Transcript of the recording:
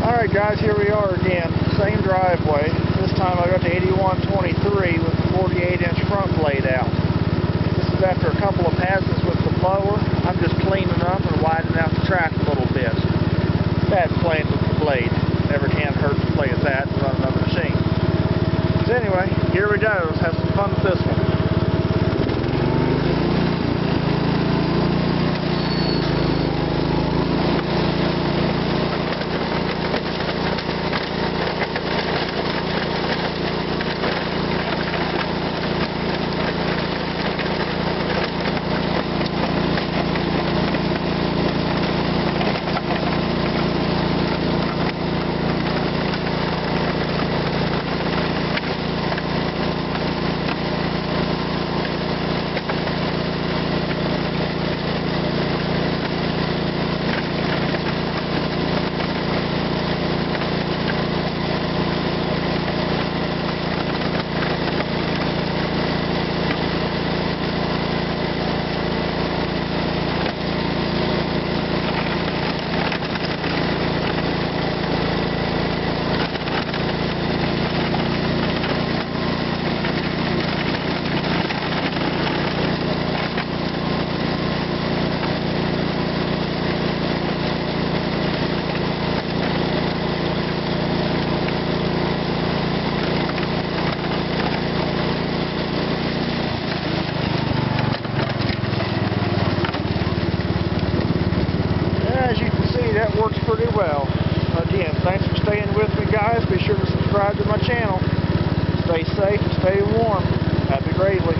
Alright guys, here we are again. Same driveway. This time I got the 8123 with the 48-inch front blade out. This is after a couple of passes with the blower. I'm just cleaning up and widening out the track a little bit. Bad playing with the blade. Never can hurt to play with that and run another machine. So anyway, here we go. Let's have some fun with this one. As you can see, that works pretty well. Again, thanks for staying with me, guys. Be sure to subscribe to my channel. Stay safe and stay warm. Happy gravely.